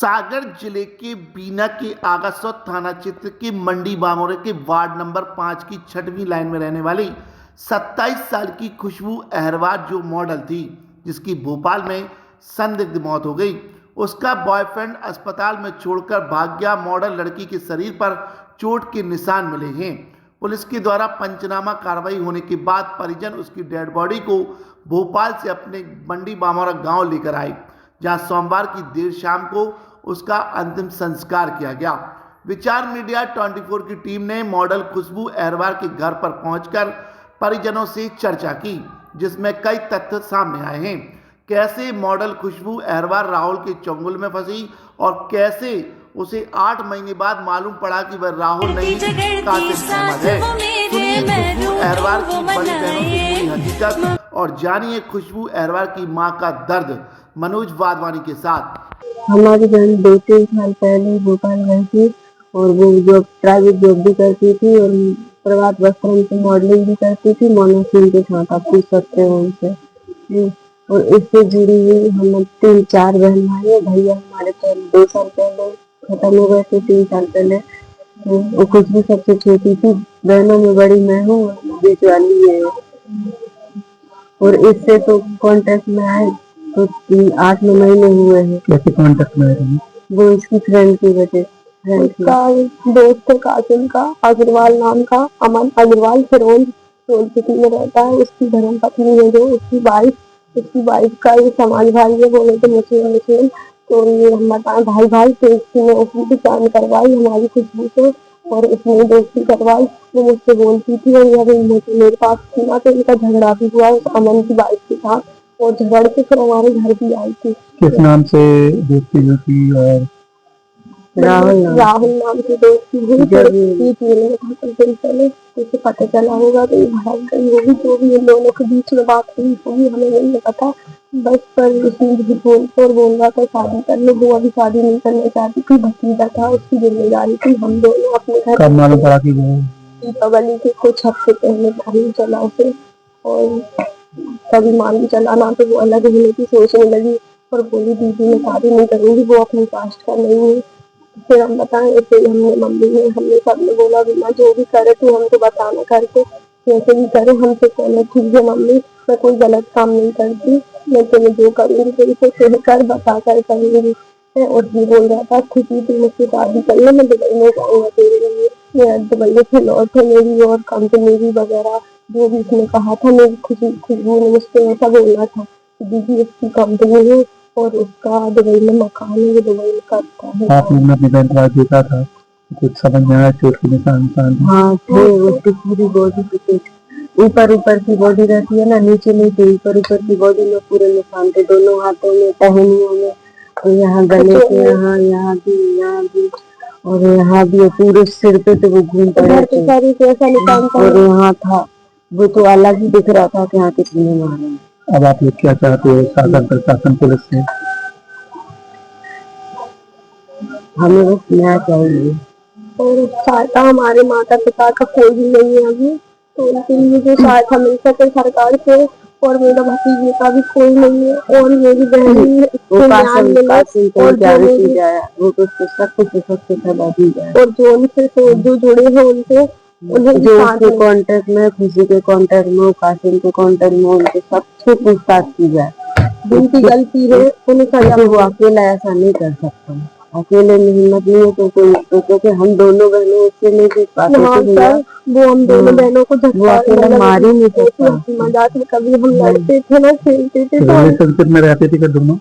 सागर जिले के बीना के आगासौत थाना क्षेत्र के मंडी बामोरे के वार्ड नंबर 5 की 6वीं लाइन में रहने वाली 27 साल की खुशबू अहरवार जो मॉडल थी, जिसकी भोपाल में संदिग्ध मौत हो गई। उसका बॉयफ्रेंड अस्पताल में छोड़कर भाग गया। मॉडल लड़की के शरीर पर चोट के निशान मिले हैं। पुलिस के द्वारा पंचनामा कार्रवाई होने के बाद परिजन उसकी डेड बॉडी को भोपाल से अपने मंडी बामोरा गांव लेकर आए, जहां सोमवार की देर शाम को उसका अंतिम संस्कार किया गया। विचार मीडिया 24 की टीम ने मॉडल खुशबू अहरवार के घर पर पहुंचकर परिजनों से चर्चा की, जिसमें कई तथ्य सामने आए हैं। कैसे मॉडल खुशबू अहरवार राहुल के चंगुल में फंसी और कैसे उसे 8 महीने बाद मालूम पड़ा कि वह राहुल नहीं कातिल अहमद है। सुनिए खुशबू अहरवार की बड़ी बहनों से पूरी हकीकत और जानिए खुशबू अहरवार की मां का दर्द मनोज वाधवानी के साथ। हमारी बहन 2-3 साल पहले भोपाल गई थी और वो जॉब प्राइवेट जॉब भी करती थी और प्रभात वस्त्रम से मॉडलिंग भी करती थी। मोनोसिन के साथ आप पूछ सकते हो उनसे। और इससे जुड़ी हुई हम 3-4 बहन भाई है। भैया हमारे पहले 2 साल पहले खत्म हो गए थे, 3 साल पहले। वो खुशबू सबसे छोटी थी, बहनों में बड़ी मैं हूँ और बीच वाली ये है। और इससे तो कांटेक्ट में आए तो 8-9 महीने हुए हैं। कैसे कांटेक्ट में आए? वो इसकी फ्रेंड की वजह। उसका दोस्त है कासिम का, अग्रवाल नाम का, अमन अग्रवाल, फिरोज सिटी में रहता है। उसकी धर्म पत्नी है जो उसकी वाइफ का ये समाज भाई है, बोले तो मुस्लिम। तो ये हम बताए भाई तो इसने उसकी भी जान करवाई हमारी खुशबू से और इसने दोस्ती करवाई। वो मुझसे बोलती थी और मेरे पास थी ना, तो इनका झगड़ा भी हुआ उस अमन की वाइफ के साथ और झगड़ के फिर हमारे घर भी आई थी। किस नाम से दोस्ती हुई थी? और राहुल नाम की दोस्ती हुई। जब ये जेल में था कुछ दिन पहले, उसे पता चला होगा तो ये भाग गई होगी। जो भी इन दोनों के बीच में बात हुई होगी हमें नहीं पता। बस पर उसने भी बोल रहा था शादी कर लो। वो अभी शादी नहीं करना चाहती थी, भतीजा था, उसकी जिम्मेदारी थी। हम दोनों अपने घर कब मालूम पड़ा कि दीपावली के कुछ हफ्ते पहले मालूम चला उसे। और तभी मालूम चला ना तो वो अलग होने की सोचने लगी और बोली दीदी मैं शादी नहीं करूंगी, वो अपनी कास्ट का नहीं है। फिर हम बताएं ऐसे हमने मम्मी ने हमने सबने बोला बिना जो भी करे तू हमको बताना करके कैसे भी करे। हमसे कहना ठीक है मम्मी, मैं कोई गलत काम नहीं करती, मैं तुम्हें जो करूंगी तो इसे कहकर बता कर करूंगी। और ये बोल रहा था खुशी तुम मुझसे शादी कर लो, मैं दुबई में जाऊंगा तेरे लिए। मैं दुबई में फिर लौट है मेरी और कंपनी भी वगैरह जो भी उसने कहा था। मेरी खुशबू ने मुझसे ऐसा बोलना था कि दीदी उसकी कंपनी है और उसका दुबई में मकान है, वो दुबई में करता है। आपने अपनी बहन का देखा था, कुछ समझ में आया? चोट के निशान? हाँ थे, उसकी पूरी बॉडी पे ऊपर की बॉडी रहती है ना, नीचे ऊपर की बॉडी में पूरे निशान थे, दोनों हाथों में, टहनियों में, और यहाँ गले पे, यहाँ भी और यहाँ भी पूरे सिर पे तो वो घूम पड़े थे। और यहाँ था वो तो अलग ही दिख रहा था कि यहाँ कितने मारे। अब आप लोग क्या चाहते हो शासन प्रशासन पुलिस से? हमें बस न्याय चाहिए और सहायता। हमारे माता पिता का कोई भी नहीं है अभी, तो उनके लिए जो सहायता मिल सके सरकार से। और मेरा भतीजे का भी कोई नहीं है और मेरी बहन और जो उनसे जो जुड़े हैं उनसे उन्हें जो उसके कांटेक्ट में, खुशी के कांटेक्ट में, कासिम के कांटेक्ट में, उनके सबसे पूछताछ की जाए। जिनकी गलती है उन्हें सजा। वो अकेला ऐसा नहीं कर सकता, अकेले में हिम्मत नहीं है तो कोई, क्योंकि हम दोनों बहनों उससे नहीं जीत पाते। वो हम दोनों बहनों को वो अकेला मार ही नहीं सकता। मजाक में कभी हम लड़ते थे ना, खेलते थे। रिलेशनशिप में रहते थे दोनों?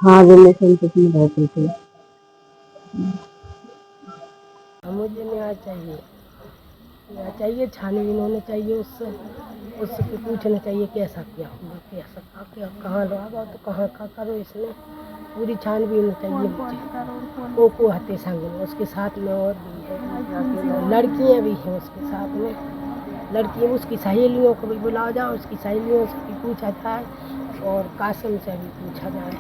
हाँ रिलेशनशिप में रहते थे। मुझे न्याय चाहिए, छानबीन होनी चाहिए, उससे पूछना चाहिए कैसा क्या हुआ, कहाँ लगा तो कहाँ का करो। इसमें पूरी छानबीन चाहिए मुझे। को हत्या संग में उसके साथ में और भी है, लड़कियाँ भी हैं उसके साथ में। लड़कियाँ उसकी सहेलियों को भी बुलाया जाए, उसकी सहेलियों से भी पूछा जाए और कासिम से भी पूछा जाए,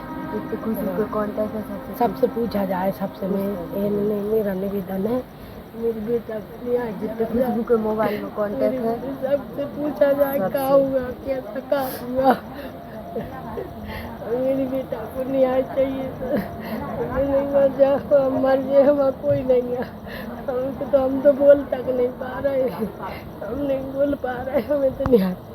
सबसे पूछा जाए। सबसे मेरा निवेदन है, मेरी बेटा जितने खुशबू के मोबाइल में कांटेक्ट है सबसे पूछा जाए क्या हुआ, कैसा क्या हुआ। मेरी बेटा को न्याय चाहिए सर। मर जाए हमारा कोई नहीं है। हम तो बोल तक नहीं पा रहे हैं, हम नहीं बोल पा रहे, हमें तो नहीं आता।